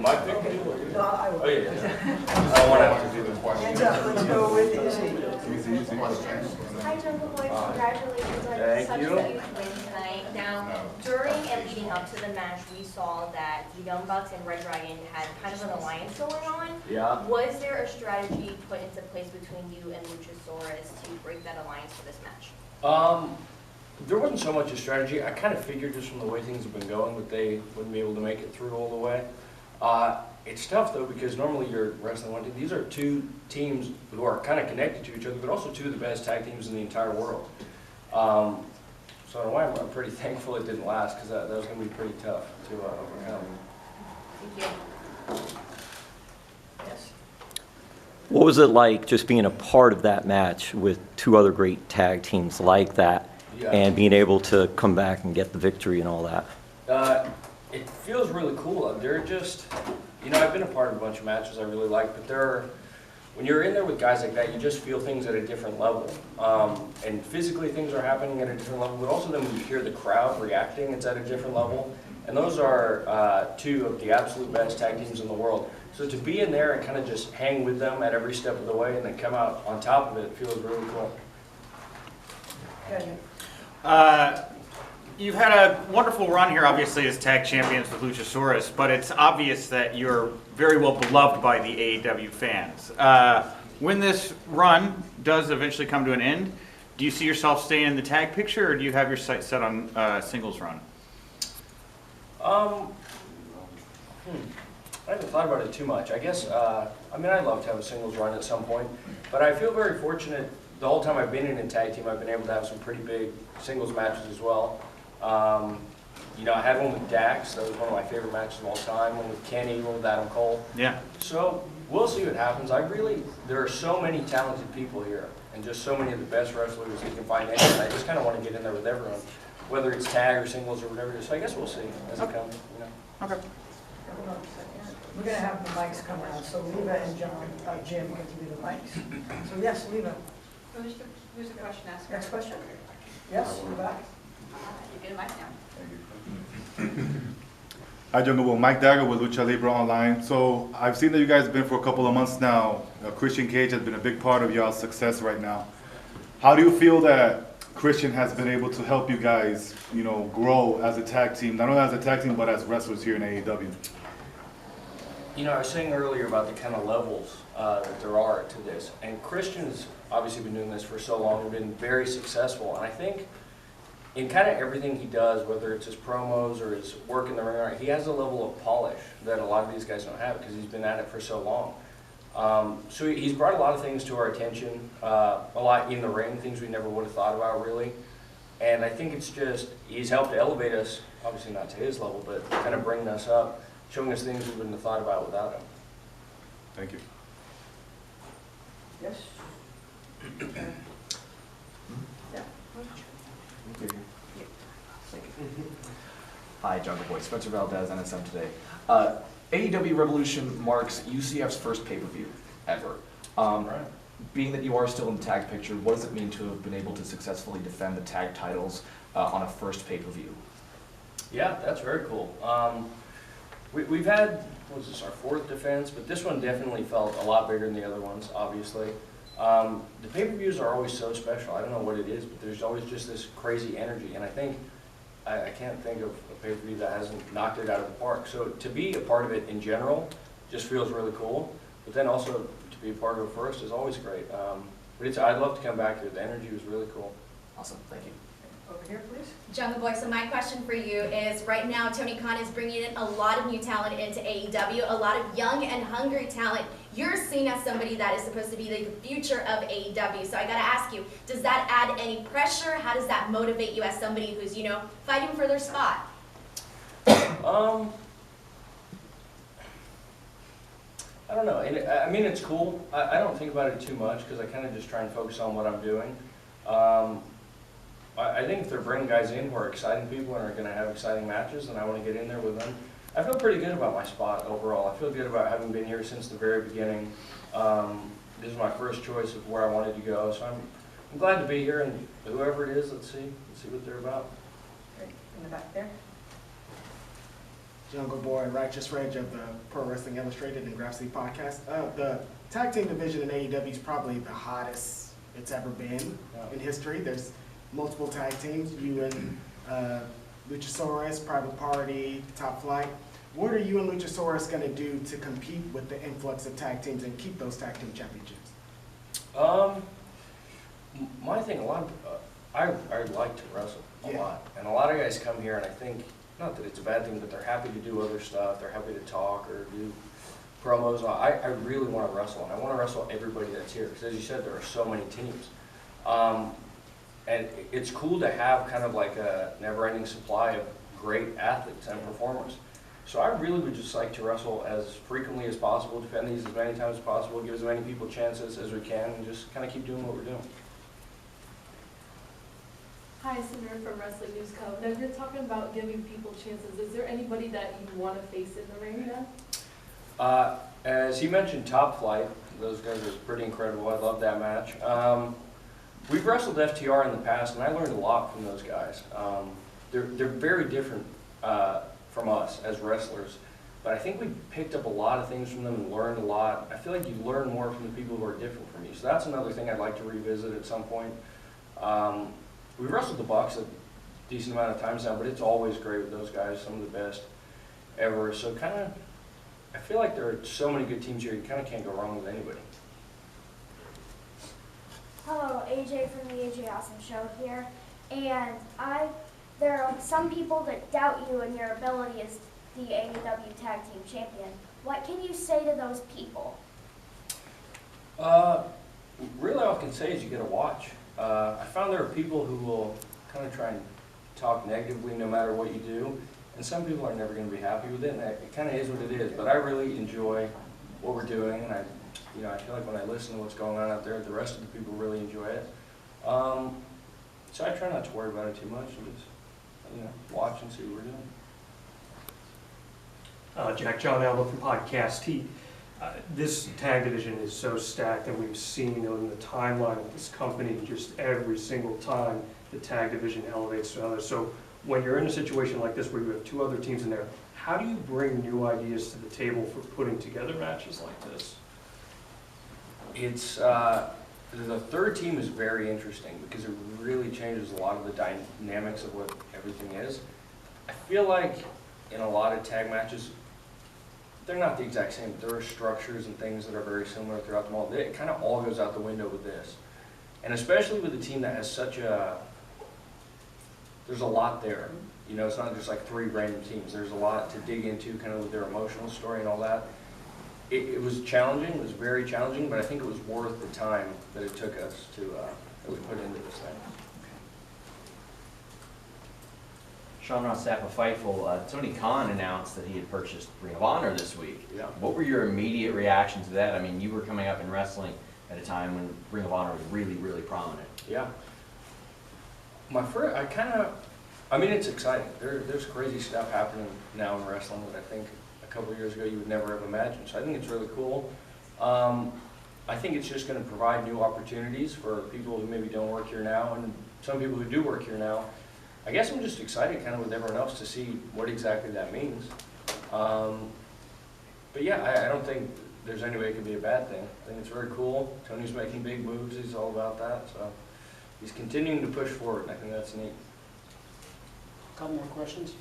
my pick? No, I will. Oh, yeah. I don't want to have to do the question. Hands up, let's go with Izzy. Hi, Jungle Boy. Congratulations on Thank such you. a huge win tonight. Now, during and leading up to the match, we saw that the Young Bucks and Red Dragon had kind of an alliance going on. Yeah. Was there a strategy put into place between you and Luchasaurus to break that alliance for this match? There wasn't so much a strategy. I kind of figured just from the way things have been going that they wouldn't be able to make it through all the way. It's tough though because normally you're wrestling one team. These are two teams who are kind of connected to each other, but also two of the best tag teams in the entire world. So in a way, I'm pretty thankful it didn't last because that was going to be pretty tough to overcome. Thank you. Yes. What was it like just being a part of that match with two other great tag teams like that and being able to come back and get the victory and all that? It feels really cool. They're just, I've been a part of a bunch of matches I really like, but when you're in there with guys like that, you just feel things at a different level. And physically things are happening at a different level, but also then when you hear the crowd reacting, it's at a different level. And those are two of the absolute best tag teams in the world. So to be in there and kind of just hang with them at every step of the way and then come out on top of it feels really cool. You've had a wonderful run here, obviously, as tag champions with Luchasaurus, but it's obvious that you're very well beloved by the AEW fans. When this run does eventually come to an end, do you see yourself staying in the tag picture, or do you have your sights set on singles run? I haven't thought about it too much. I guess, I'd love to have a singles run at some point, but I feel very fortunate. The whole time I've been in a tag team, I've been able to have some pretty big singles matches as well. I had one with Dax. That was one of my favorite matches of all time. One with Kenny, one with Adam Cole. Yeah. So we'll see what happens. There are so many talented people here, and just so many of the best wrestlers you can find anywhere. I just kind of want to get in there with everyone, whether it's tag or singles or whatever it is. So I guess we'll see as it comes. Okay. We're going to have the mics come around, so Leva and Jim get to do the mics. So yes, Leva. Who's the question asked? Next question? Yes, you're back. You get a mic now. Hi, Jungle Boy. Mike Dagger with Lucha Libre Online. So I've seen that you guys have been for a couple of months now. Christian Cage has been a big part of y'all's success right now. How do you feel that Christian has been able to help you guys, grow as a tag team, not only as a tag team, but as wrestlers here in AEW? I was saying earlier about the kind of levels that there are to this, and Christian's obviously been doing this for so long and been very successful, and I think in kind of everything he does, whether it's his promos or his work in the ring, he has a level of polish that a lot of these guys don't have because he's been at it for so long. So he's brought a lot of things to our attention, a lot in the ring, things we never would have thought about really, and I think he's helped elevate us, obviously not to his level, but kind of bringing us up, showing us things we wouldn't have thought about without him. Thank you. Yes. Hi, Jungle Boy. Spencer Valdez, NSM Today. AEW Revolution marks UCF's first pay-per-view ever. Being that you are still in the tag picture, what does it mean to have been able to successfully defend the tag titles on a first pay-per-view? Yeah, that's very cool. We've had, our fourth defense, but this one definitely felt a lot bigger than the other ones, obviously. The pay-per-views are always so special. I don't know what it is, but there's always just this crazy energy, and I think I can't think of a pay-per-view that hasn't knocked it out of the park. So to be a part of it in general just feels really cool, but then also to be a part of it first is always great. But I'd love to come back here. The energy was really cool. Awesome, thank you. Over here, please. Jungle Boy, so my question for you is, right now Tony Khan is bringing in a lot of new talent into AEW, a lot of young and hungry talent. You're seen as somebody that is supposed to be the future of AEW, so I gotta ask you, does that add any pressure? How does that motivate you as somebody who's, fighting for their spot? I don't know. It's cool. I don't think about it too much because I kind of just try and focus on what I'm doing. I think if they're bringing guys in who are exciting people and are going to have exciting matches, and I want to get in there with them, I feel pretty good about my spot overall. I feel good about having been here since the very beginning. This is my first choice of where I wanted to go, so I'm glad to be here, and whoever it is, let's see what they're about. Great. In the back there. Jungle Boy, Righteous Reg of the Pro Wrestling Illustrated and Graph City podcast. The tag team division in AEW is probably the hottest it's ever been in history. There's multiple tag teams, you and Luchasaurus, Private Party, Top Flight. What are you and Luchasaurus going to do to compete with the influx of tag teams and keep those tag team championships? My thing, I like to wrestle a lot, and a lot of guys come here, and I think, not that it's a bad thing, but they're happy to do other stuff, they're happy to talk or do promos. I really want to wrestle, and I want to wrestle everybody that's here, because as you said, there are so many teams. And it's cool to have kind of like a never-ending supply of great athletes and performers. So I really would just like to wrestle as frequently as possible, defend these as many times as possible, give as many people chances as we can, and just kind of keep doing what we're doing. Hi, Samir from Wrestling News Co. Now, you're talking about giving people chances. Is there anybody that you want to face in the ring then? As he mentioned, Top Flight, those guys are pretty incredible. I love that match. We've wrestled FTR in the past, and I learned a lot from those guys. They're very different from us as wrestlers, but I think we picked up a lot of things from them and learned a lot. I feel like you learn more from the people who are different from you. So that's another thing I'd like to revisit at some point. We've wrestled the Bucks a decent amount of times now, but it's always great with those guys, some of the best ever. So kind of, I feel like there are so many good teams here, you kind of can't go wrong with anybody. Hello, AJ from the AJ Awesome Show here, and there are some people that doubt you and your ability as the AEW Tag Team Champion. What can you say to those people? Really all I can say is you gotta watch. I found there are people who will kind of try and talk negatively no matter what you do, and some people are never going to be happy with it, and it kind of is what it is. But I really enjoy what we're doing, and I feel like when I listen to what's going on out there, the rest of the people really enjoy it. So I try not to worry about it too much, and just watch and see what we're doing. Jack John Alba from Podcast Heat. This tag division is so stacked, and we've seen in the timeline of this company just every single time the tag division elevates to others. So when you're in a situation like this where you have two other teams in there, how do you bring new ideas to the table for putting together matches like this? It's the third team is very interesting because it really changes a lot of the dynamics of what everything is. I feel like in a lot of tag matches, they're not the exact same, but there are structures and things that are very similar throughout them all. It kind of all goes out the window with this. And especially with a team that has there's a lot there. You know, it's not just like three random teams. There's a lot to dig into kind of with their emotional story and all that. It was challenging, it was very challenging, but I think it was worth the time that it took us that we put into this thing. Sean Ross Sapp of Fightful, Tony Khan announced that he had purchased Ring of Honor this week. Yeah. What were your immediate reactions to that? I mean, you were coming up in wrestling at a time when Ring of Honor was really, really prominent. Yeah. It's exciting. There's crazy stuff happening now in wrestling that I think a couple of years ago you would never have imagined. So I think it's really cool. I think it's just going to provide new opportunities for people who maybe don't work here now and some people who do work here now. I guess I'm just excited kind of with everyone else to see what exactly that means. But yeah, I don't think there's any way it could be a bad thing. I think it's very cool. Tony's making big moves. He's all about that. So he's continuing to push forward, and I think that's neat. A couple more questions?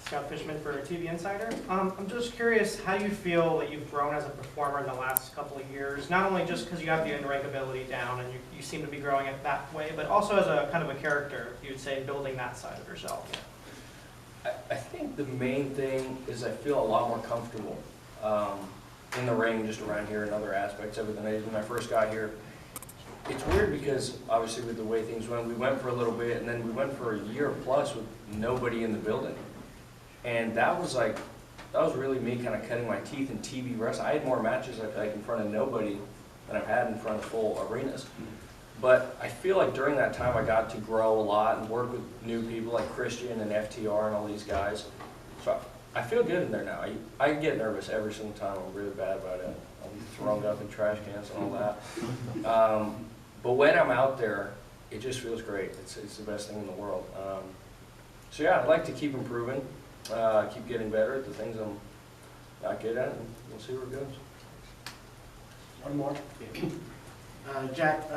Scott Fishman for TV Insider. I'm just curious how you feel that you've grown as a performer in the last couple of years, not only just because you have the in-ring ability down and you seem to be growing it that way, but also as a kind of a character, you'd say, building that side of yourself. I think the main thing is I feel a lot more comfortable in the ring, just around here and other aspects of it than I did when I first got here. It's weird because obviously with the way things went, we went for a little bit and then we went for a year plus with nobody in the building. And that was really me kind of cutting my teeth in TV wrestling. I had more matches, I feel like, in front of nobody than I've had in front of full arenas. But I feel like during that time I got to grow a lot and work with new people like Christian and FTR and all these guys. So I feel good in there now. I get nervous every single time. I'm really bad about it. I'll be thrown up in trash cans and all that. But when I'm out there, it just feels great. It's the best thing in the world. So yeah, I'd like to keep improving, keep getting better at the things I'm not good at, and we'll see where it goes. One more. Jack,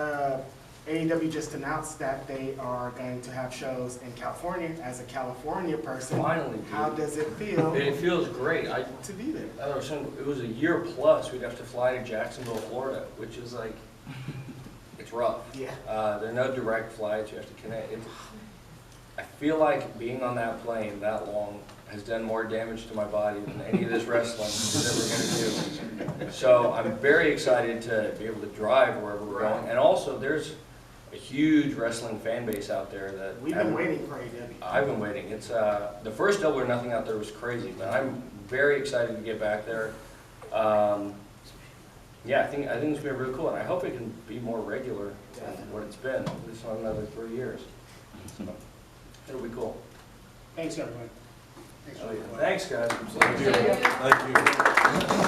AEW just announced that they are going to have shows in California. As a California person, Finally, dude. how does it feel It feels great. to be there? I was saying, it was a year plus. We'd have to fly to Jacksonville, Florida, which is like, it's rough. Yeah. There are no direct flights. You have to connect. I feel like being on that plane that long has done more damage to my body than any of this wrestling is ever going to do. So I'm very excited to be able to drive wherever we're going. And also, there's a huge wrestling fan base out there that We've been waiting for AEW. I've been waiting. It's the first Double or Nothing out there was crazy, but I'm very excited to get back there. Yeah, I think it's gonna be really cool, and I hope it can be more regular than what it's been. At least on another 3 years. So it'll be cool. Thanks, everyone. Thanks for the Thanks, guys. Thank you.